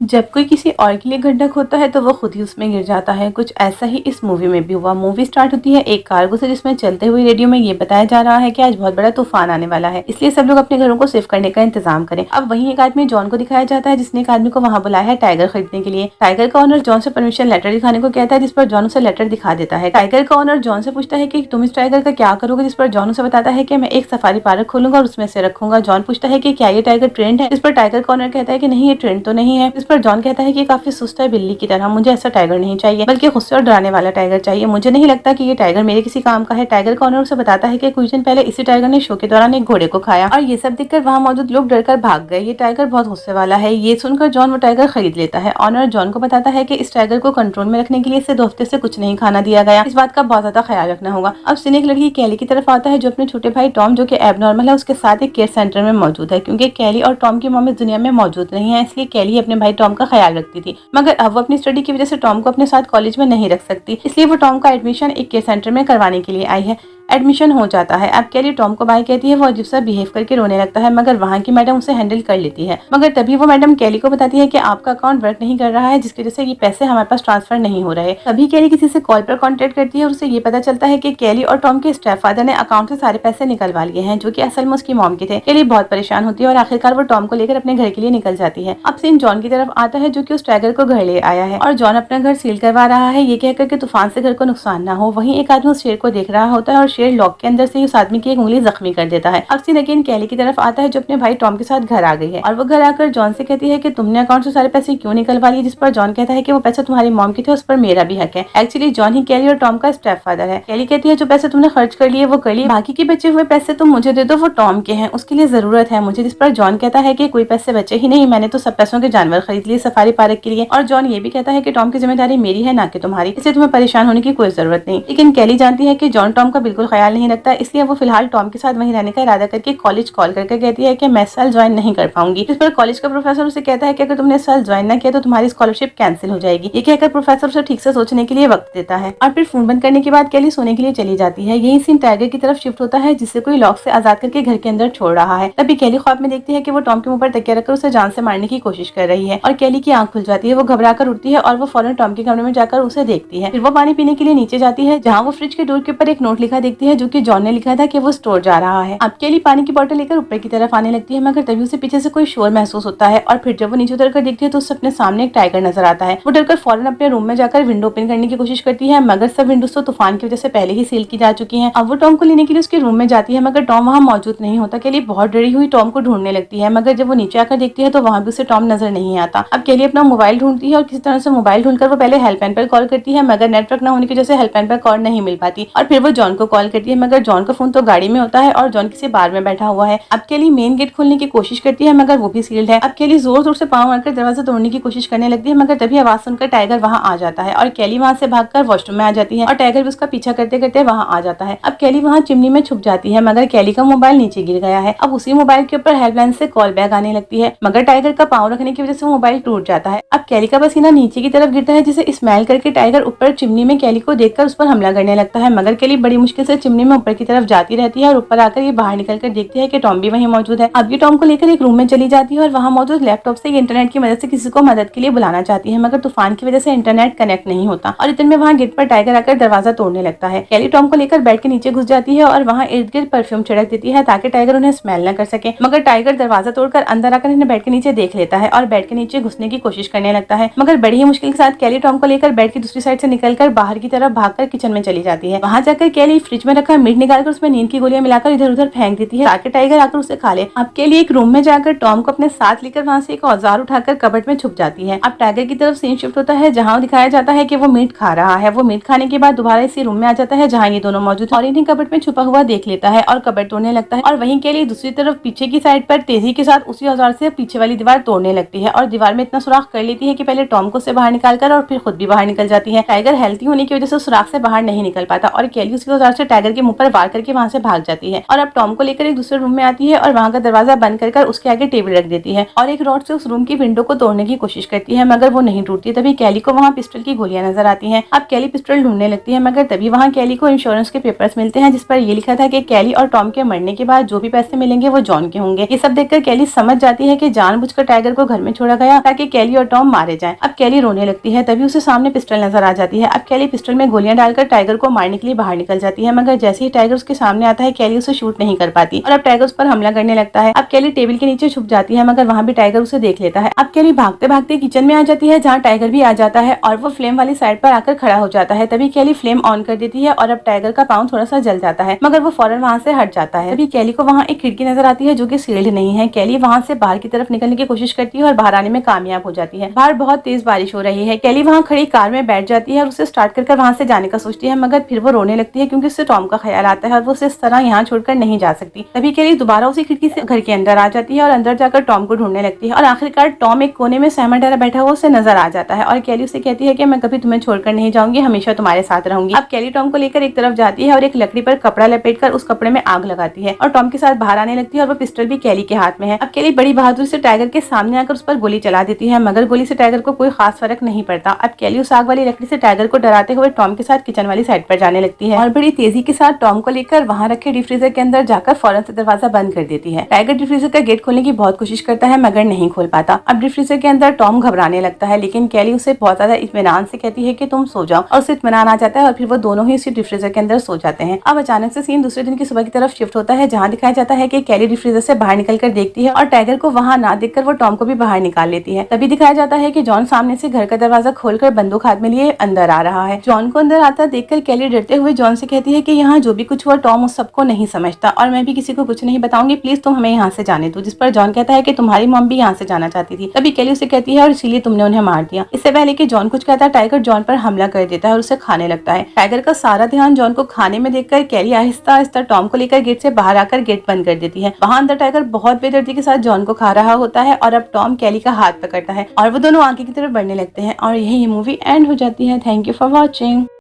जब कोई किसी और के लिए गड्ढा खोदता है तो वो खुद ही उसमें गिर जाता है। कुछ ऐसा ही इस मूवी में भी हुआ। मूवी स्टार्ट होती है एक कार्गो से, जिसमें चलते हुए रेडियो में ये बताया जा रहा है कि आज बहुत बड़ा तूफान आने वाला है, इसलिए सब लोग अपने घरों को शिफ्ट करने का इंतजाम करें। अब वहीं एक आदमी जॉन को दिखाया जाता है, जिसने एक आदमी को वहाँ बुलाया है टाइगर खरीदने के लिए। टाइगर का ओनर जॉन से परमिशन लेटर दिखाने को कहता है, जिस पर जॉन उसे लेटर दिखा देता है। टाइगर का ओनर जॉन से पूछता है कि तुम इस टाइगर का क्या करोगे, जिस पर जॉन उसे बताता है कि मैं एक सफारी पार्क खोलूंगा और उसमें से रखूंगा। जॉन पूछता है कि क्या ये टाइगर ट्रेंड है, जिस पर टाइगर का ओनर कहता है कि नहीं, ये ट्रेंड तो नहीं है। जिस पर जॉन कहता है कि काफी सुस्त है बिल्ली की तरह, मुझे ऐसा टाइगर नहीं चाहिए, बल्कि गुस्से और डराने वाला टाइगर चाहिए। मुझे नहीं लगता कि ये टाइगर मेरे किसी काम का है। टाइगर का ओनर उसे बताता है कि कुछ दिन पहले इसी टाइगर ने शो के दौरान एक घोड़े को खाया और ये सब देखकर वहाँ मौजूद लोग डरकर भाग गए। ये टाइगर बहुत गुस्से वाला है। ये सुनकर जॉन वो टाइगर खरीद लेता है। ऑनर जॉन को बताता है कि इस टाइगर को कंट्रोल में रखने के लिए इसे 2 हफ्ते से कुछ नहीं खाना दिया गया, इस बात का बहुत ज्यादा ख्याल रखना होगा। अब सीन एक लड़की कैली की तरफ आता है, जो अपने छोटे भाई टॉम, जो कि एबनॉर्मल है, उसके साथ एक केयर सेंटर में मौजूद है। क्योंकि कैली और टॉम की मॉम इस दुनिया में मौजूद नहीं है, इसलिए कैली अपने भाई टॉम का ख्याल रखती थी। मगर अब वो अपनी स्टडी की वजह से टॉम को अपने साथ कॉलेज में नहीं रख सकती, इसलिए वो टॉम का एडमिशन एक केयर सेंटर में करवाने के लिए आई है। एडमिशन हो जाता है। अब कैली टॉम को बाय कहती है, वो अजीब सा बिहेव करके रोने लगता है, मगर वहाँ की मैडम उसे हैंडल कर लेती है। मगर तभी वो मैडम कैली को बताती है कि आपका अकाउंट वर्क नहीं कर रहा है, जिसकी वजह से ये पैसे हमारे पास ट्रांसफर नहीं हो रहे। तभी कैली किसी से कॉल पर कॉन्टेक्ट करती है और उसे ये पता चलता है कि कैली और टॉम के स्टेप फादर ने अकाउंट से सारे पैसे निकलवा लिए हैं, जो कि असल में उसकी मॉम के थे। कैली बहुत परेशान होती है और आखिरकार वो टॉम को लेकर अपने घर के लिए निकल जाती है। अब सीन जॉन की तरफ आता है, जो कि उस टाइगर को घर ले आया है और जॉन अपना घर सील करवा रहा है, ये कहकर के तूफान से घर को नुकसान ना हो। वहीं एक आदमी उस शेर को देख रहा होता है और शेर लॉक के अंदर से उस आदमी की एक उंगली जख्मी कर देता है। अब सीन अगेन कैली की तरफ आता है, जो अपने भाई टॉम के साथ घर आ गई है और वो घर आकर जॉन से कहती है कि तुमने अकाउंट से सारे पैसे क्यों निकलवा लिए, जिस पर जॉन कहता है कि वो पैसे तुम्हारी मॉम के थे, उस पर मेरा भी हक है। एक्चुअली जॉन ही कैली और टॉम का स्टेप फादर है। कैली कहती है जो पैसे तुमने खर्च कर लिए वो कर लिए, बाकी के बचे हुए पैसे तुम मुझे दे दो, वो टॉम के हैं, उसके लिए जरूरत है मुझे। जिस पर जॉन कहता है कि कोई पैसे बचे ही नहीं, मैंने तो सब पैसों के जानवर खरीद लिए सफारी पार्क के लिए। और जॉन ये भी कहता है कि टॉम की जिम्मेदारी मेरी है, ना कि तुम्हारी, इसलिए तुम्हें परेशान होने की कोई जरूरत नहीं। लेकिन कैली जानती है कि जॉन टॉम का बिल्कुल ख्याल नहीं रखता, इसलिए वो फिलहाल टॉम के साथ वहीं रहने का इरादा करके कॉलेज कॉल करके कहती है कि मैं इस साल ज्वाइन नहीं कर पाऊंगी। इस पर कॉलेज का प्रोफेसर उसे कहता है कि अगर तुमने इस साल ज्वाइन ना किया तो तुम्हारी स्कॉलरशिप कैंसिल हो जाएगी। ये कहकर प्रोफेसर उसे ठीक से सोचने के लिए वक्त देता है और फिर फोन बंद करने के बाद कैली सोने के लिए चली जाती है। यही सीन टाइगर की तरफ शिफ्ट होता है, जिससे कोई लॉक से आजाद करके घर के अंदर छोड़ रहा है। तभी कैली ख्वाब में देखती है कि वो टॉम के मुंह पर तकिया रखकर उसे जान से मारने की कोशिश कर रही है और कैली की आंख खुल जाती है। वो घबरा कर उठती है और वो फौरन टॉम के कमरे में जाकर उसे देखती है। फिर वो पानी पीने के लिए नीचे जाती है, जहाँ वो फ्रिज के डोर के ऊपर एक नोट लिखा देखती है, जो कि जॉन ने लिखा था कि वो स्टोर जा रहा है। अब कैली पानी की बोतल लेकर ऊपर की तरफ आने लगती है, मगर तभी उसे पीछे से कोई शोर महसूस होता है और फिर जब वो नीचे उतर कर देखती है तो उसे अपने सामने एक टाइगर नजर आता है। वो डरकर फौरन अपने रूम में जाकर विंडो ओपन करने की कोशिश करती है, मगर सब विंडोज तो तूफान की वजह से पहले ही सील की जा चुकी हैं। अब वो टॉम को लेने के लिए उसके रूम में जाती है, मगर टॉम वहाँ मौजूद नहीं होता। कैली बहुत डरी हुई टॉम को ढूंढने लगती है, मगर जब वो नीचे आकर देखती है तो वहाँ भी उसे टॉम नजर नहीं आता। अब कैली अपना मोबाइल ढूंढती है और किसी तरह से मोबाइल ढूंढकर वो पहले हेल्पलाइन पर कॉल करती है, मगर नेटवर्क न होने की वजह से हेल्पलाइन पर कॉल नहीं मिल पाती और फिर वो जॉन को कॉल करती है, मगर जॉन का फोन तो गाड़ी में होता है और जॉन किसी बार में बैठा हुआ है। अब कैली मेन गेट खोलने की कोशिश करती है, मगर वो भी सील्ड है। अब कैली जोर जोर से पाँव मारकर दरवाजा तोड़ने की कोशिश करने लगती है, मगर तभी आवाज सुनकर टाइगर वहाँ आ जाता है और कैली वहाँ से भागकर वॉशरूम में आ जाती है और टाइगर भी उसका पीछा करते करते वहाँ आ जाता है। अब कैली वहाँ चिमनी में छुप जाती है, मगर कैली का मोबाइल नीचे गिर गया है। अब उसी मोबाइल के ऊपर हेल्पलाइन से कॉल बैक आने लगती है, मगर टाइगर का पाँव रखने की वजह से मोबाइल टूट जाता है। अब कैली का पसीना नीचे की तरफ गिरता है, जिसे स्मेल करके टाइगर ऊपर चिमनी में कैली को देखकर उस पर हमला करने लगता है, मगर कैली बड़ी मुश्किल से चिमनी में ऊपर की तरफ जाती रहती है और ऊपर आकर ये बाहर निकल कर देखती है कि टॉम भी वहीं मौजूद है। अब ये टॉम को लेकर एक रूम में चली जाती है और वहाँ मौजूद लैपटॉप से इंटरनेट की मदद से किसी को मदद के लिए बुलाना चाहती है, मगर तूफान की वजह से इंटरनेट कनेक्ट नहीं होता और इतने में वहाँ गेट पर टाइगर आकर दरवाजा तोड़ने लगता है। कैली टॉम को लेकर बेड के नीचे घुस जाती है और वहाँ इर्द गिर्द परफ्यूम छिड़क देती है ताकि टाइगर उन्हें स्मेल न कर सके, मगर टाइगर दरवाजा तोड़कर अंदर आकर इन्हें बेड के नीचे देख लेता है और बेड के नीचे घुसने की कोशिश करने लगता है, मगर बड़ी ही मुश्किल के साथ कैली टॉम को लेकर बेड की दूसरी साइड से निकलकर बाहर की तरफ भागकर किचन में चली जाती है। वहाँ जाकर कैली फ्रिज में रखा मीट निकालकर उसमें नींद की गोलियां मिलाकर इधर उधर फेंक देती है ताकि टाइगर आकर उसे खा ले। अब कैली एक रूम में जाकर टॉम को अपने साथ लेकर वहाँ से एक औजार उठाकर कबर्ड में छुप जाती है। अब टाइगर की तरफ सीन शिफ्ट होता है, जहाँ दिखाया जाता है कि वो मीट खा रहा है। वो मीट खाने के बाद दोबारा इसी रूम में आ जाता है जहाँ ये दोनों मौजूद और इन्हें कबर्ड में छुपा हुआ देख लेता है और कबर्ड तोड़ने लगता है और वहीं कैली दूसरी तरफ पीछे की साइड पर तेजी के साथ उसी औजार से पीछे वाली दीवार तोड़ने लगती है और दीवार में इतना सुराख कर लेती है कि पहले टॉम को से बाहर निकालकर और फिर खुद भी बाहर निकल जाती है। टाइगर हेल्थी होने की वजह से सुराख से बाहर नहीं निकल पाता और कैली उसी औजार से टाइगर के मुंह पर वार करके वहाँ से भाग जाती है और अब टॉम को लेकर एक दूसरे रूम में आती है और वहाँ का दरवाजा बंद कर उसके आगे टेबल रख देती है और एक रॉड से उस रूम की विंडो को तोड़ने की कोशिश करती है, मगर वो नहीं टूटती। तभी कैली को वहाँ पिस्टल की गोलियां नजर आती हैं। अब कैली पिस्टल ढूंढने लगती है, मगर तभी वहाँ कैली को इंश्योरेंस के पेपर्स मिलते हैं जिस पर ये लिखा था कि कैली और टॉम के मरने के बाद जो भी पैसे मिलेंगे वो जॉन के होंगे। ये सब देखकर कैली समझ जाती है कि जानबूझकर टाइगर को घर में छोड़ा गया ताकि कैली और टॉम मारे जाएं। अब कैली रोने लगती है, तभी उसे सामने पिस्टल नजर आ जाती है। अब कैली पिस्टल में गोलियां डालकर टाइगर को मारने के लिए बाहर निकल जाती है, मगर जैसे ही टाइगर उसके सामने आता है कैली उसे शूट नहीं कर पाती और अब टाइगर उस पर हमला करने लगता है। अब कैली टेबल के नीचे छुप जाती है, मगर वहाँ भी टाइगर उसे देख लेता है। अब कैली भागते भागते किचन में आ जाती है जहाँ टाइगर भी आ जाता है और वो फ्लेम वाली साइड पर आकर खड़ा हो जाता है। तभी कैली फ्लेम ऑन कर देती है और अब टाइगर का पाँव थोड़ा सा जल जाता है, मगर वो फौरन वहाँ से हट जाता है। तभी कैली को वहाँ एक खिड़की नजर आती है जो कि सील्ड नहीं है। कैली वहाँ से बाहर की तरफ निकलने की कोशिश करती है और बाहर आने में कामयाब हो जाती है। बाहर बहुत तेज बारिश हो रही है। कैली वहाँ खड़ी कार में बैठ जाती है और उसे स्टार्ट कर वहाँ से जाने का सोचती है, मगर फिर वो रोने लगती है क्योंकि उससे टॉम का ख्याल आता है और वो उसे इस तरह यहाँ छोड़कर नहीं जा सकती। तभी कैली दोबारा उसी खिड़की से घर के अंदर आ जाती है और अंदर जाकर टॉम को ढूंढने लगती है और आखिरकार टॉम एक कोने में सहमा डरा बैठा हुआ उसे नजर आ जाता है और कैली उसे कहती है कि मैं कभी तुम्हें छोड़कर नहीं जाऊंगी, हमेशा तुम्हारे साथ रहूंगी। अब कैली टॉम को लेकर एक तरफ जाती है और एक लकड़ी पर कपड़ा लपेटकर उस कपड़े में आग लगाती है और टॉम के साथ बाहर आने लगती है और वो पिस्टल भी कैली के हाथ में है। अब कैली बड़ी बहादुरी से टाइगर के सामने आकर उस पर गोली चला देती है, मगर गोली से टाइगर को कोई खास फर्क नहीं पड़ता। अब कैली उस आग वाली लकड़ी से टाइगर को डराते हुए टॉम के साथ किचन वाली साइड पर जाने लगती है और बड़ी तेजी के साथ टॉम को लेकर वहाँ रखे डीप फ्रीजर के अंदर जाकर फौरन से दरवाजा बंद कर देती है। टाइगर डीप फ्रीजर का गेट खोलने की बहुत कोशिश करता है, मगर नहीं खोल पाता। अब डीप फ्रीजर के अंदर टॉम घबराने लगता है, लेकिन कैली उसे बहुत ज्यादा इत्मीनान से कहती है कि तुम सो जाओ और उसे इत्मीनान आ जाता है और फिर वो दोनों ही उसी डीप फ्रीजर के अंदर सो जाते हैं। अब अचानक से सीन दूसरे दिन की सुबह की तरफ शिफ्ट होता है जहाँ दिखाया जाता है कि कैली डीप फ्रीजर से बाहर निकलकर देखती है और टाइगर को वहाँ ना देखकर वो टॉम को भी बाहर निकाल लेती है। तभी दिखाया जाता है कि जॉन सामने से घर का दरवाजा खोलकर बंदूक हाथ में लिए अंदर आ रहा है। जॉन को अंदर आता देखकर कैली डरते हुए जॉन से कहती है कि यहाँ जो भी कुछ हुआ टॉम उस सबको नहीं समझता और मैं भी किसी को कुछ नहीं बताऊंगी, प्लीज तुम हमें यहाँ से जाने दो। जिस पर जॉन कहता है कि तुम्हारी मॉम भी यहाँ से जाना चाहती थी। तभी कैली उसे कहती है और इसीलिए तुमने उन्हें मार दिया। इससे पहले कि जॉन कुछ कहता है टाइगर जॉन पर हमला कर देता है और उसे खाने लगता है। टाइगर का सारा ध्यान जॉन को खाने में देखकर कैली आहिस्ता आहिस्ता टॉम को लेकर गेट से बाहर आकर गेट बंद कर देती है। वहाँ अंदर टाइगर बहुत बेदर्दी के साथ जॉन को खा रहा होता है और अब टॉम कैली का हाथ पकड़ता है और वो दोनों आगे की तरफ बढ़ने लगते हैं और यही ये मूवी एंड हो जाती है। Thank you for watching.